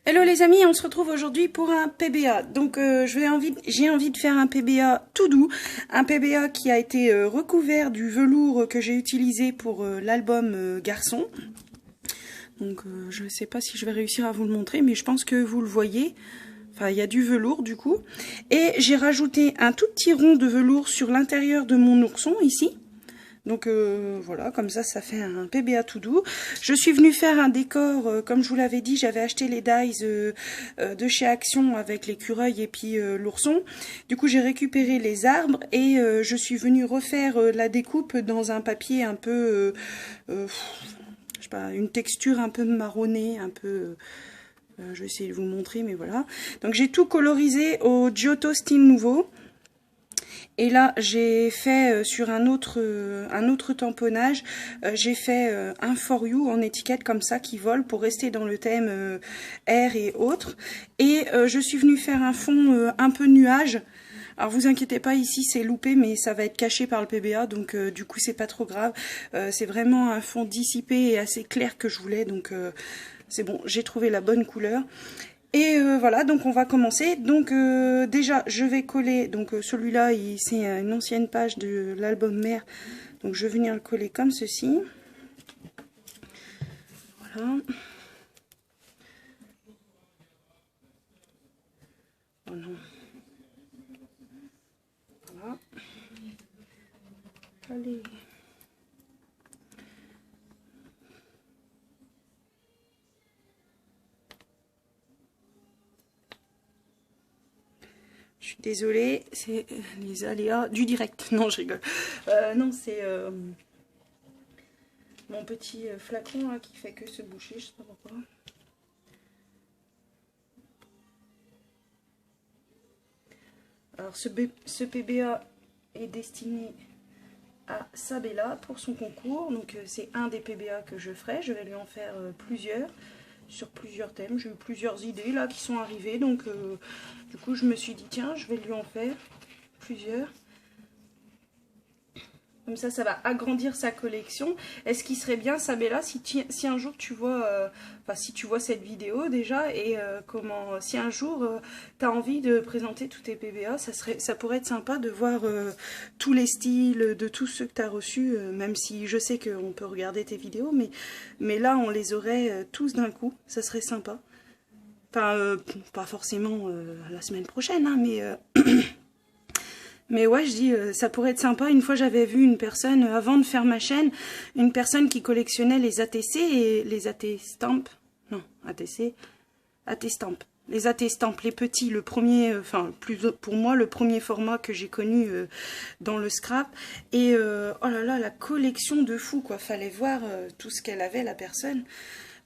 Hello les amis, on se retrouve aujourd'hui pour un PBA. Donc j'ai envie de faire un PBA tout doux, un PBA qui a été recouvert du velours que j'ai utilisé pour l'album Garçon. Donc je ne sais pas si je vais réussir à vous le montrer, mais je pense que vous le voyez. Enfin, il y a du velours du coup. Et j'ai rajouté un tout petit rond de velours sur l'intérieur de mon ourson ici. Donc voilà, comme ça fait un PBA tout doux. Je suis venue faire un décor, comme je vous l'avais dit, j'avais acheté les dies de chez Action avec l'écureuil et puis l'ourson. Du coup, j'ai récupéré les arbres et je suis venue refaire la découpe dans un papier un peu, je sais pas, une texture un peu marronnée, un peu... je vais essayer de vous montrer, mais voilà. Donc j'ai tout colorisé au Giotto style nouveau. Et là, j'ai fait sur un autre tamponnage, j'ai fait un For You en étiquette comme ça qui vole pour rester dans le thème air et autres. Et je suis venue faire un fond un peu nuage. Alors vous inquiétez pas, ici c'est loupé, mais ça va être caché par le PBA, donc du coup c'est pas trop grave. C'est vraiment un fond dissipé et assez clair que je voulais, donc c'est bon, j'ai trouvé la bonne couleur. Et voilà, donc on va commencer. Donc déjà, je vais coller, donc celui-là, c'est une ancienne page de l'album Mère. Donc je vais venir le coller comme ceci. Voilà. Oh non. Voilà. Allez. Je suis désolée, c'est les aléas du direct. Non, je rigole. Non, c'est mon petit flacon là, qui fait que se boucher, je sais pas pourquoi. Alors ce PBA est destiné à Sabella pour son concours. Donc c'est un des PBA que je ferai. Je vais lui en faire plusieurs. Sur plusieurs thèmes. J'ai eu plusieurs idées là qui sont arrivées, donc du coup je me suis dit tiens, je vais lui en faire plusieurs. Comme ça va agrandir sa collection. Et ce qui serait bien, Sabella, si un jour tu vois, enfin si tu vois cette vidéo déjà, et si un jour tu as envie de présenter tous tes PBA, ça pourrait être sympa de voir tous les styles de tous ceux que tu as reçus, même si je sais qu'on peut regarder tes vidéos, mais là on les aurait tous d'un coup, ça serait sympa. Enfin, pas forcément la semaine prochaine, hein, mais ouais, je dis, ça pourrait être sympa. Une fois, j'avais vu une personne, avant de faire ma chaîne, une personne qui collectionnait les ATC et les AT-Stamp. Non, ATC, AT-Stamp. Les AT-Stamp, les petits, le premier, enfin, pour moi, le premier format que j'ai connu dans le scrap. Et oh là là, la collection de fou, quoi. Fallait voir tout ce qu'elle avait, la personne.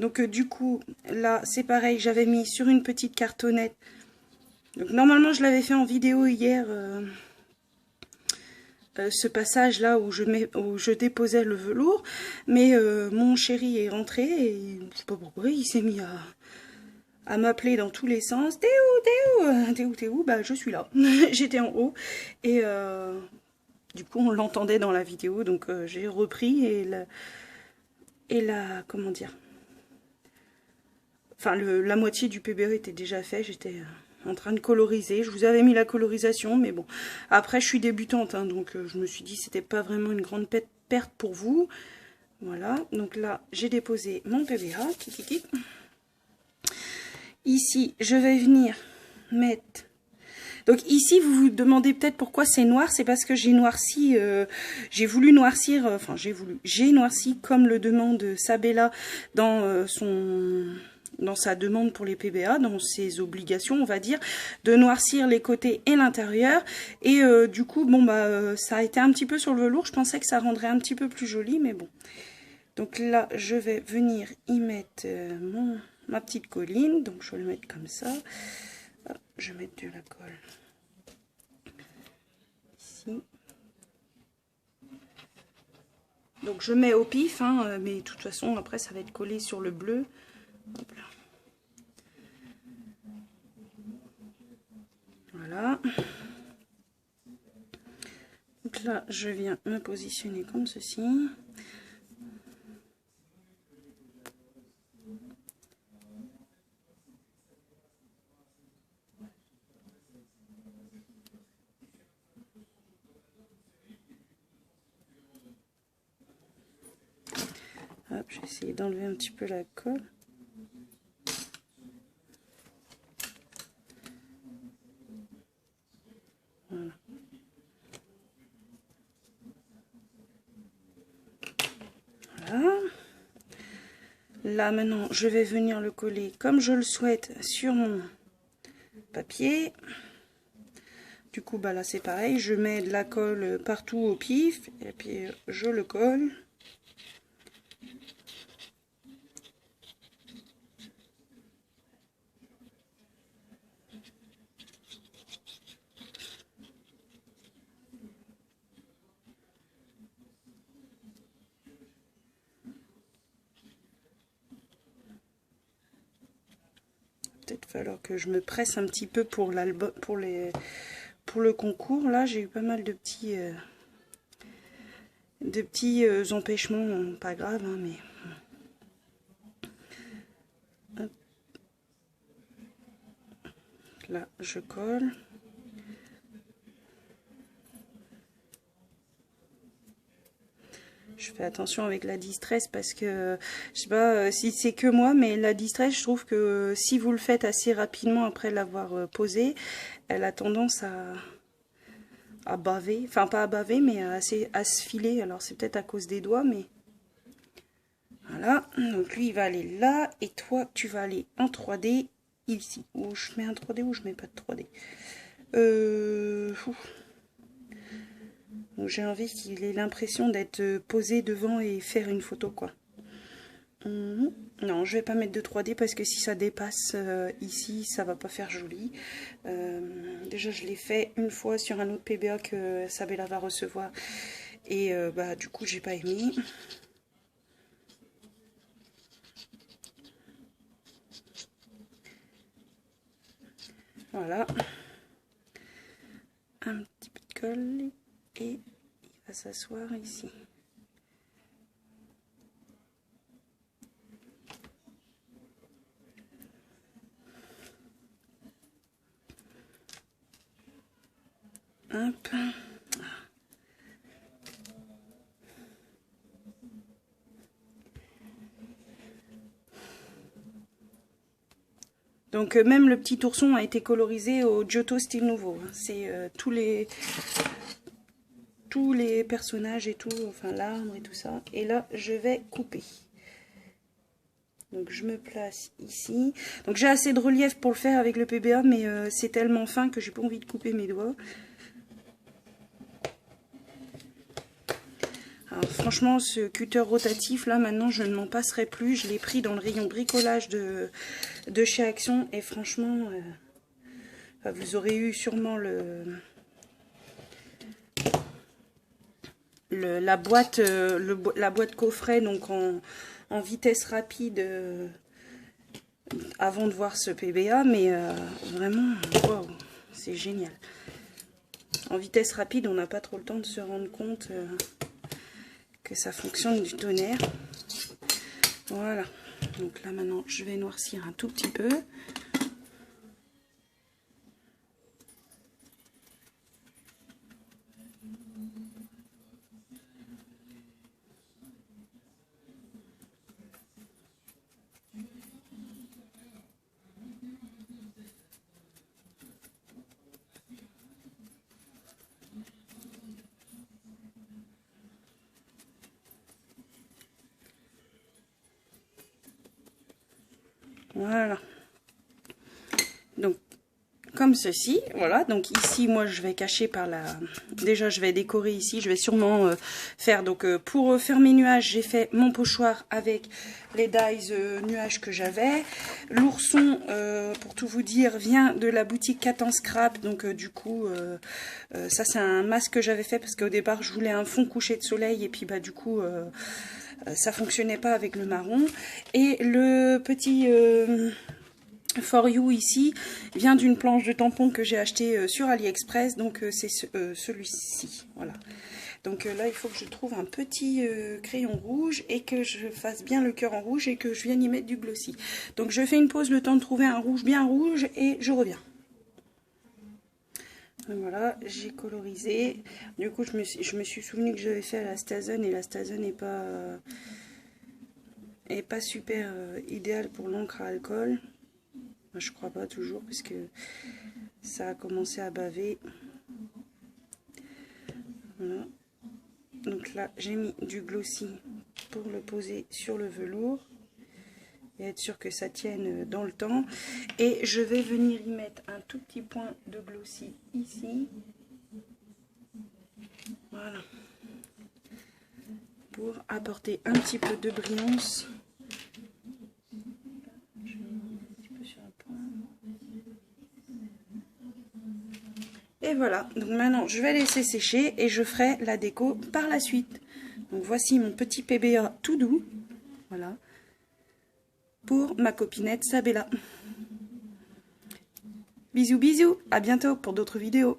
Donc, du coup, là, c'est pareil, j'avais mis sur une petite cartonnette. Donc, normalement, je l'avais fait en vidéo hier. Ce passage là où je déposais le velours, mais mon chéri est rentré et je sais pas pourquoi il s'est mis à m'appeler dans tous les sens. T'es où, t'es où? Bah je suis là. J'étais en haut et du coup on l'entendait dans la vidéo, donc j'ai repris et comment dire, enfin la moitié du PBE était déjà fait. J'étais en train de coloriser. Je vous avais mis la colorisation, mais bon. Après, je suis débutante, hein, donc je me suis dit que c'était pas vraiment une grande perte pour vous. Voilà, donc là, j'ai déposé mon PBA. Ici, je vais venir mettre... Donc ici, vous vous demandez peut-être pourquoi c'est noir. C'est parce que j'ai noirci, j'ai voulu noircir, enfin j'ai noirci comme le demande Sabella dans dans sa demande pour les PBA, dans ses obligations, on va dire, de noircir les côtés et l'intérieur. Et du coup, bon, bah, ça a été un petit peu sur le velours. Je pensais que ça rendrait un petit peu plus joli, mais bon. Donc là, je vais venir y mettre ma petite colline. Donc, je vais le mettre comme ça. Hop, je vais mettre de la colle ici. Donc, je mets au pif, hein, mais de toute façon, après, ça va être collé sur le bleu. Hop là. Voilà. Donc là, je viens me positionner comme ceci. Je vais essayer d'enlever un petit peu la colle. Voilà. Voilà. Là maintenant je vais venir le coller comme je le souhaite sur mon papier. Du coup bah là c'est pareil, je mets de la colle partout au pif et puis je le colle. Peut-être falloir que je me presse un petit peu pour l'album, pour le concours. Là, j'ai eu pas mal de petits empêchements, pas grave, hein, mais hop. Là, je colle. Je fais attention avec la distress parce que, je sais pas si c'est que moi, mais la distress, je trouve que si vous le faites assez rapidement après l'avoir posée, elle a tendance à baver. Enfin, pas à baver, mais à se filer. Alors, c'est peut-être à cause des doigts, mais... Voilà. Donc, lui, il va aller là. Et toi, tu vas aller en 3D ici. Ou je mets un 3D ou je mets pas de 3D. Donc j'ai envie qu'il ait l'impression d'être posé devant et faire une photo, quoi. Non, je vais pas mettre de 3D parce que si ça dépasse ici, ça va pas faire joli. Déjà, je l'ai fait une fois sur un autre PBA que Sabella va recevoir. Et bah du coup, j'ai pas aimé. Voilà. Un petit peu de colle et il va s'asseoir ici. Hop. Donc même le petit ourson a été colorisé au Giotto style nouveau. C'est tous les personnages et tout, enfin l'arbre et tout ça. Et là, je vais couper. Donc je me place ici. Donc j'ai assez de relief pour le faire avec le PBA, mais c'est tellement fin que j'ai pas envie de couper mes doigts. Alors franchement, ce cutter rotatif là, maintenant je ne m'en passerai plus. Je l'ai pris dans le rayon bricolage de chez Action et franchement, vous aurez eu sûrement la boîte coffret, donc en vitesse rapide avant de voir ce PBA, mais vraiment, wow, c'est génial. En vitesse rapide, on n'a pas trop le temps de se rendre compte que ça fonctionne du tonnerre. Voilà. Donc là maintenant, je vais noircir un tout petit peu. Voilà. Donc, comme ceci, voilà. Donc ici, moi, je vais cacher par la... Déjà, je vais décorer ici. Je vais sûrement faire... Donc, pour faire mes nuages, j'ai fait mon pochoir avec les dies nuages que j'avais. L'ourson, pour tout vous dire, vient de la boutique Cat en Scrap. Donc, du coup, ça, c'est un masque que j'avais fait parce qu'au départ, je voulais un fond couché de soleil. Et puis, bah, du coup... ça fonctionnait pas avec le marron. Et le petit For You ici vient d'une planche de tampon que j'ai acheté sur AliExpress. Donc c'est celui-ci. Voilà. Donc là il faut que je trouve un petit crayon rouge et que je fasse bien le cœur en rouge et que je vienne y mettre du glossy. Donc je fais une pause le temps de trouver un rouge bien rouge et je reviens. Voilà, j'ai colorisé. Du coup, je me suis souvenu que j'avais fait à la Stazen et la Stazen n'est pas est pas super idéal pour l'encre à alcool. Moi, je crois pas toujours, parce que ça a commencé à baver. Voilà. Donc là, j'ai mis du glossy pour le poser sur le velours et être sûr que ça tienne dans le temps. Et je vais venir y mettre un tout petit point de glossy ici. Voilà. Pour apporter un petit peu de brillance. Je mets un petit peu sur un point. Et voilà, donc maintenant je vais laisser sécher et je ferai la déco par la suite. Donc voici mon petit PBA tout doux, voilà, pour ma copinette Sabella. Bisous bisous, à bientôt pour d'autres vidéos.